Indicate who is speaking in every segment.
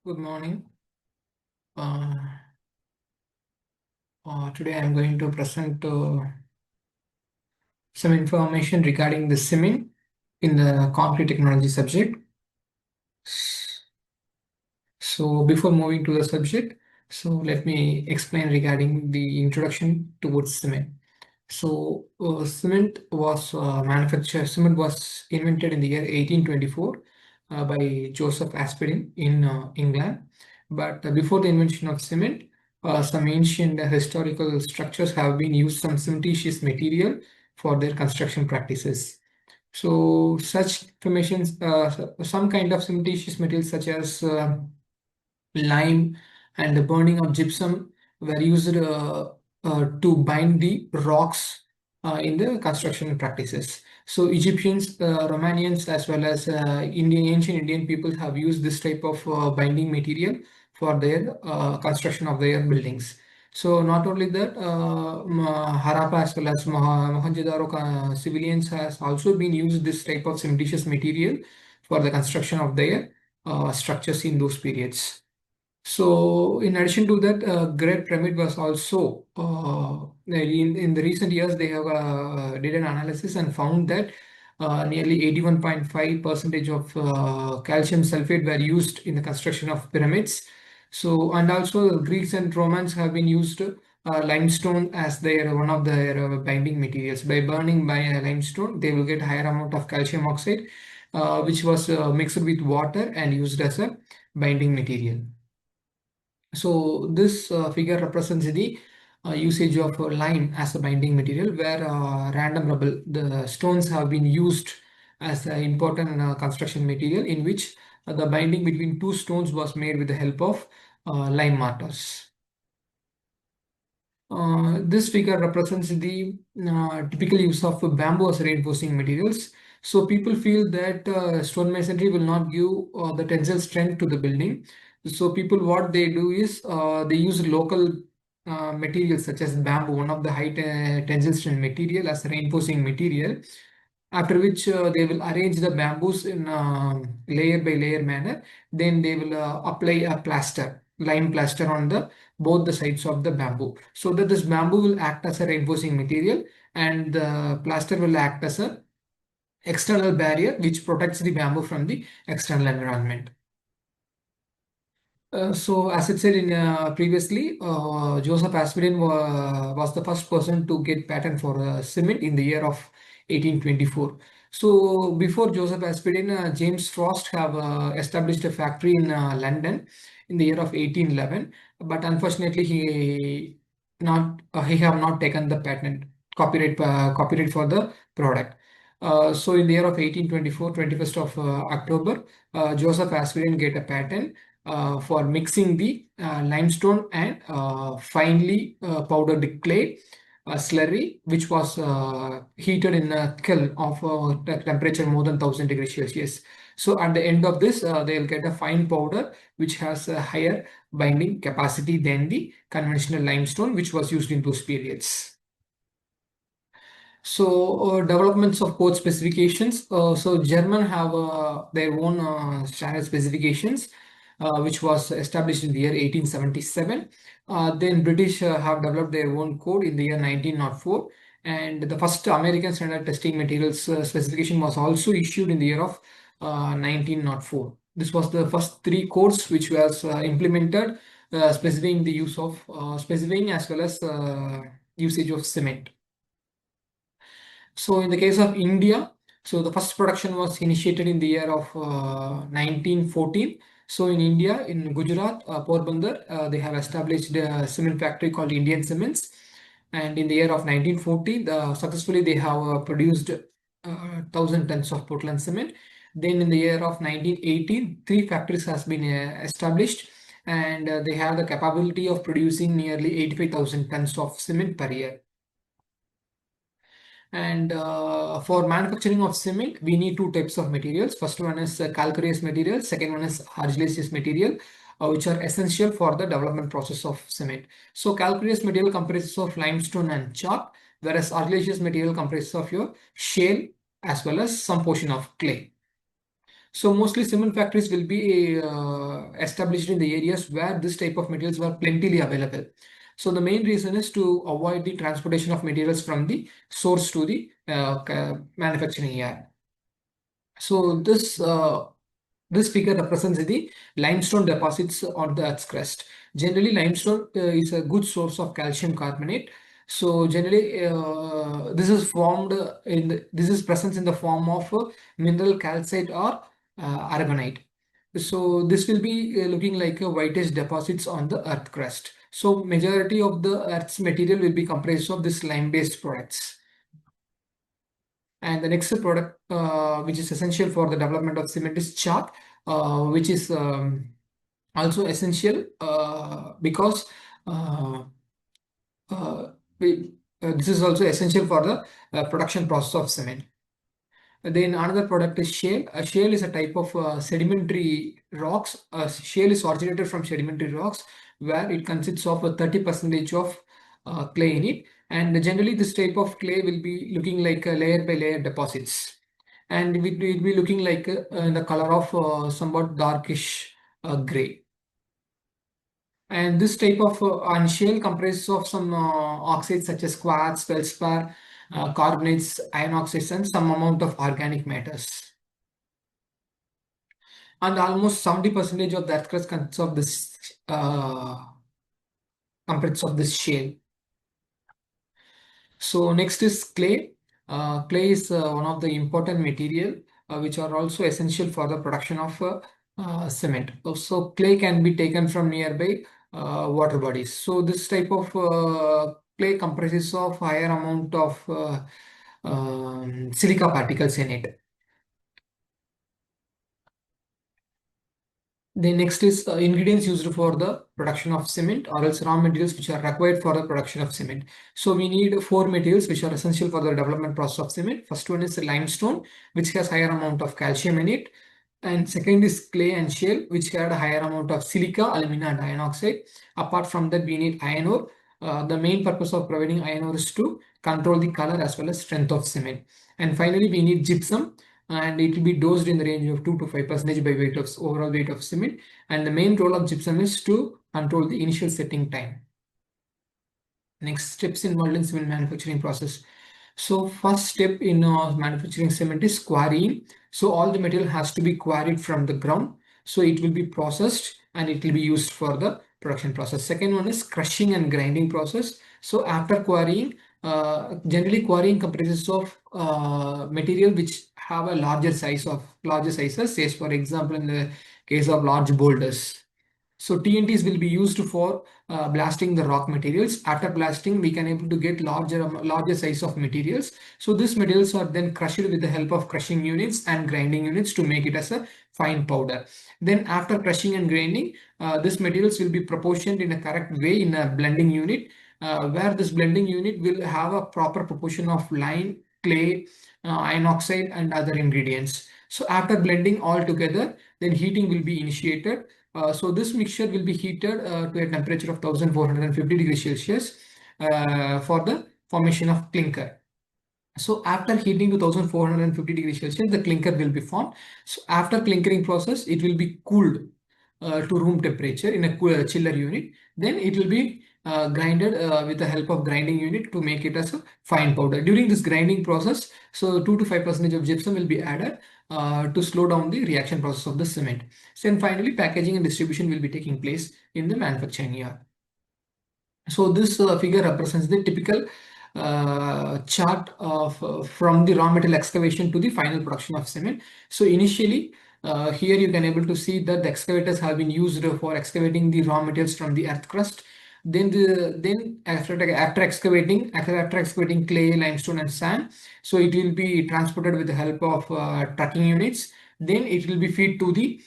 Speaker 1: Good morning. Today I'm going to present some information regarding the cement in the concrete technology subject. So before moving to the subject, let me explain regarding the introduction towards cement. Cement was invented in the year 1824 by Joseph Aspdin in England. But before the invention of cement, some ancient historical structures have been used some cementitious material for their construction practices. So such formations, some kind of cementitious materials such as lime and the burning of gypsum were used to bind the rocks in the construction practices. So Egyptians, Romanians, as well as ancient Indian people have used this type of binding material for their construction of their buildings. So not only that, Harappa as well as Mohenjo-daro civilians has also been used this type of cementitious material for the construction of their structures in those periods. So, in addition to that, Great Pyramid was also in the recent years they have did an analysis and found that nearly 81.5 percentage of calcium sulfate were used in the construction of pyramids. So, and also Greeks and Romans have been used limestone as their one of their binding materials. By burning by limestone, they will get higher amount of calcium oxide, which was mixed with water and used as a binding material. So this figure represents the usage of lime as a binding material, where random rubble, the stones have been used as an important construction material, in which the binding between two stones was made with the help of lime mortars. This figure represents the typical use of bamboo as reinforcing materials. So people feel that stone masonry will not give the tensile strength to the building. So people, what they do is they use local materials such as bamboo, one of the high tensile strength material, as a reinforcing material. After which they will arrange the bamboos in layer by layer manner. Then they will apply a plaster, lime plaster on the both the sides of the bamboo, so that this bamboo will act as a reinforcing material, and the plaster will act as a external barrier which protects the bamboo from the external environment. So as it said in previously, Joseph Aspdin was the first person to get patent for cement in the year of 1824. So before Joseph Aspdin, James Frost have established a factory in London in the year of 1811, but unfortunately he have not taken the patent copyright for the product. So in the year of 1824, 21st of October, Joseph Aspdin get a patent for mixing the limestone and finely powdered clay slurry, which was heated in a kiln of temperature more than 1000 degrees Celsius. So at the end of this, they'll get a fine powder which has a higher binding capacity than the conventional limestone which was used in those periods. So developments of code specifications. So German have their own standard specifications, which was established in the year 1877. Then British have developed their own code in the year 1904. And the first American standard testing materials specification was also issued in the year of 1904. This was the first three codes which was implemented, specifying the use of specifying as well as usage of cement. So in the case of India, so the first production was initiated in the year of 1914. So in India, in Gujarat, Porbandar, they have established a cement factory called Indian Cements. And in the year of 1940, successfully they have produced 1,000 tons of Portland cement. Then in the year of 1918, three factories has been established, and they have the capability of producing nearly 85,000 tons of cement per year. And for manufacturing of cement, we need two types of materials. First one is calcareous material. Second one is argillaceous material, which are essential for the development process of cement. So calcareous material comprises of limestone and chalk, whereas argillaceous material comprises of your shale as well as some portion of clay. So mostly cement factories will be established in the areas where this type of materials were plentifully available. So the main reason is to avoid the transportation of materials from the source to the manufacturing area. So this figure represents the limestone deposits on the Earth's crust. Generally, limestone is a good source of calcium carbonate. So generally, this is formed this is present in the form of mineral calcite or aragonite. So this will be looking like a whitish deposits on the Earth crust. So majority of the Earth's material will be comprised of this lime-based products. And the next product, which is essential for the development of cement, is chalk, which is also essential because uh, uh, this is also essential for the production process of cement. Then another product is shale. Shale is a type of sedimentary rocks. Shale is originated from sedimentary rocks where it consists of a 30% of clay in it. And generally this type of clay will be looking like a layer by layer deposits. And it will be looking like in the color of somewhat darkish gray. And this type of shale comprises of some oxides such as quartz, feldspar, carbonates, iron oxides, and some amount of organic matters. And almost 70% of the earth crust consists of this shale. So next is clay. Clay is one of the important material which are also essential for the production of cement. So clay can be taken from nearby water bodies. So this type of clay comprises of higher amount of silica particles in it. The next is ingredients used for the production of cement, or else raw materials which are required for the production of cement. So we need four materials which are essential for the development process of cement. First one is limestone, which has higher amount of calcium in it. And second is clay and shale, which had a higher amount of silica, alumina, and iron oxide. Apart from that, we need iron ore. The main purpose of providing iron ore is to control the color as well as strength of cement. And finally, we need gypsum, and it will be dosed in the range of 2 to 5% by weight of overall weight of cement. And the main role of gypsum is to control the initial setting time. Next steps involved in cement manufacturing process. So first step in manufacturing cement is quarrying. So all the material has to be quarried from the ground. So it will be processed and it will be used for the production process. Second one is crushing and grinding process. So after quarrying, generally quarrying comprises of material which have a larger sizes, say for example in the case of large boulders. So TNTs will be used for blasting the rock materials. After blasting, we can able to get larger size of materials. So these materials are then crushed with the help of crushing units and grinding units to make it as a fine powder. Then after crushing and grinding, these materials will be proportioned in a correct way in a blending unit, where this blending unit will have a proper proportion of lime, clay, iron oxide, and other ingredients. So after blending all together, then heating will be initiated. So this mixture will be heated to a temperature of 1450 degrees Celsius for the formation of clinker. So after heating to 1450 degrees Celsius, the clinker will be formed. So after clinkering process, it will be cooled to room temperature in a chiller unit. Then it will be grinded with the help of grinding unit to make it as a fine powder. During this grinding process, so 2 to 5% of gypsum will be added to slow down the reaction process of the cement. Then finally, packaging and distribution will be taking place in the manufacturing yard. So this figure represents the typical chart of from the raw material excavation to the final production of cement. So initially, here you can able to see that the excavators have been used for excavating the raw materials from the earth crust. Then after excavating clay, limestone, and sand, so it will be transported with the help of trucking units. Then it will be feed to the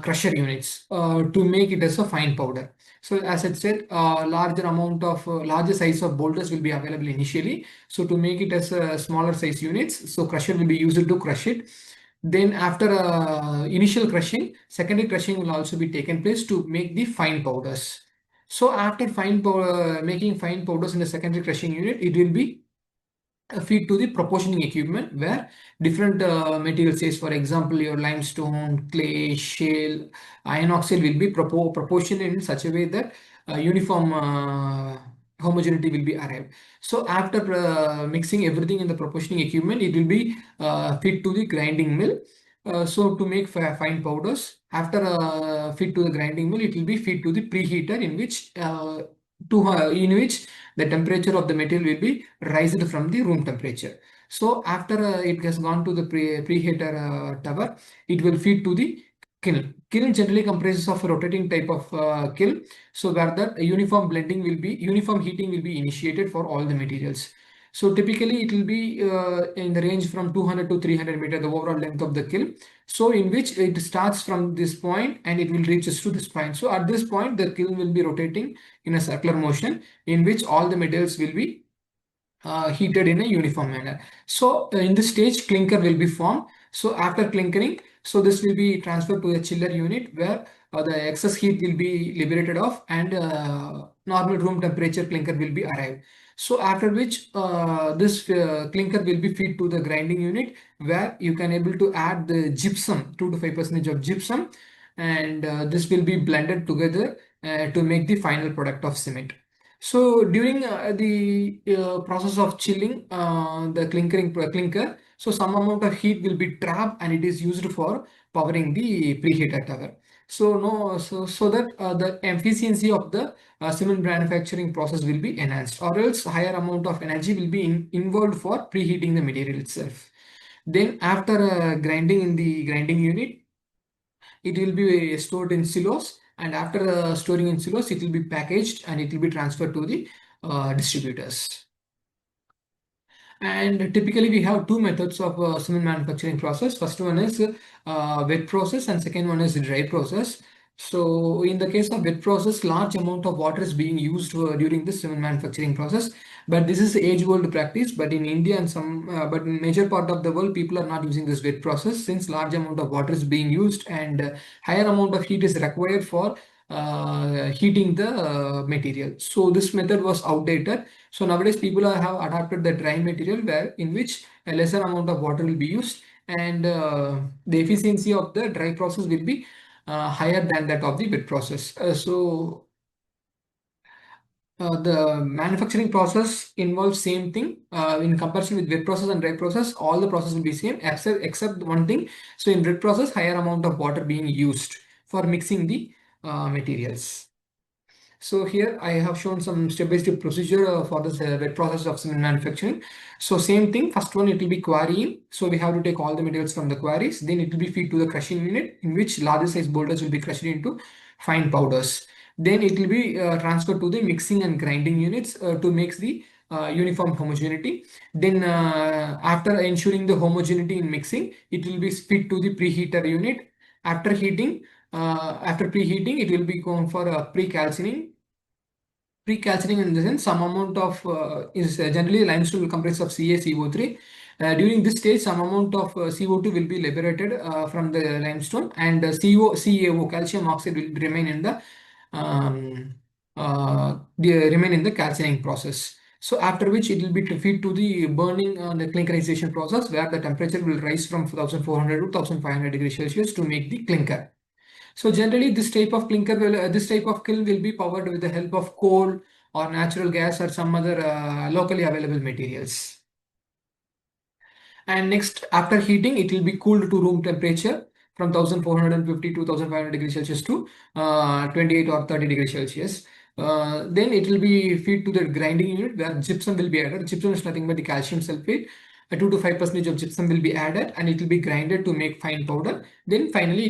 Speaker 1: crusher units to make it as a fine powder. So as I said, larger size of boulders will be available initially. So to make it as a smaller size units, so crusher will be used to crush it. Then after initial crushing, secondary crushing will also be taken place to make the fine powders. So after making fine powders in the secondary crushing unit, it will be feed to the proportioning equipment where different materials, says for example your limestone, clay, shale, iron oxide will be proportioned in such a way that uniform homogeneity will be arrived. So after mixing everything in the proportioning equipment, it will be feed to the grinding mill. So to make fine powders, after feed to the grinding mill, it will be feed to the preheater in which the temperature of the material will be raised from the room temperature. So after it has gone to the preheater tower, it will feed to the kiln. Kiln generally comprises of a rotating type of kiln, so where that uniform heating will be initiated for all the materials. So typically it will be in the range from 200 to 300 meter, the overall length of the kiln. So in which it starts from this point and it will reaches to this point. So at this point, the kiln will be rotating in a circular motion in which all the materials will be heated in a uniform manner. So in this stage, clinker will be formed. So after clinkering, so this will be transferred to a chiller unit where the excess heat will be liberated off and normal room temperature clinker will be arrived. So after which this clinker will be feed to the grinding unit where you can able to add the gypsum, 2 to 5% of gypsum, and this will be blended together to make the final product of cement. So during the process of chilling the clinker, so some amount of heat will be trapped and it is used for powering the preheater tower. So that the efficiency of the cement manufacturing process will be enhanced, or else higher amount of energy will be involved for preheating the material itself. Then after grinding in the grinding unit, it will be stored in silos, and after storing in silos, it will be packaged and it will be transferred to the distributors. And typically we have two methods of cement manufacturing process. First one is wet process and second one is dry process. So in the case of wet process, large amount of water is being used during the cement manufacturing process. But this is age-old practice. But in India and but in major part of the world, people are not using this wet process since large amount of water is being used and higher amount of heat is required for heating the material. So this method was outdated. So nowadays people have adapted the dry material where in which a lesser amount of water will be used and the efficiency of the dry process will be higher than that of the wet process. The manufacturing process involves same thing in comparison with wet process and dry process. All the process will be same except one thing. So in wet process, higher amount of water being used for mixing the materials. So here I have shown some step-by-step procedure for this wet process of cement manufacturing. So same thing, first one it will be quarrying. So we have to take all the materials from the quarries. Then it will be feed to the crushing unit in which larger size boulders will be crushed into fine powders. Then it will be transferred to the mixing and grinding units to make the uniform homogeneity. Then after ensuring the homogeneity in mixing, it will be fed to the preheater unit. After heating, after preheating, it will be going for a pre-calcining. Pre-calcining in the sense some amount of is generally limestone will comprise of CaCO3. During this stage, some amount of CO2 will be liberated from the limestone, and CaO, calcium oxide, will remain in the calcining process. So after which it will be feed to the burning the clinkerization process where the temperature will rise from 1400 to 1500 degrees Celsius to make the clinker. So generally this type of kiln will be powered with the help of coal or natural gas or some other locally available materials. And next, after heating, it will be cooled to room temperature from 1450 to 1500 degrees Celsius to 28 or 30 degrees Celsius. Then it will be feed to the grinding unit where gypsum will be added. Gypsum is nothing but the calcium sulfate. 2 to 5% of gypsum will be added and it will be grinded to make fine powder. Then finally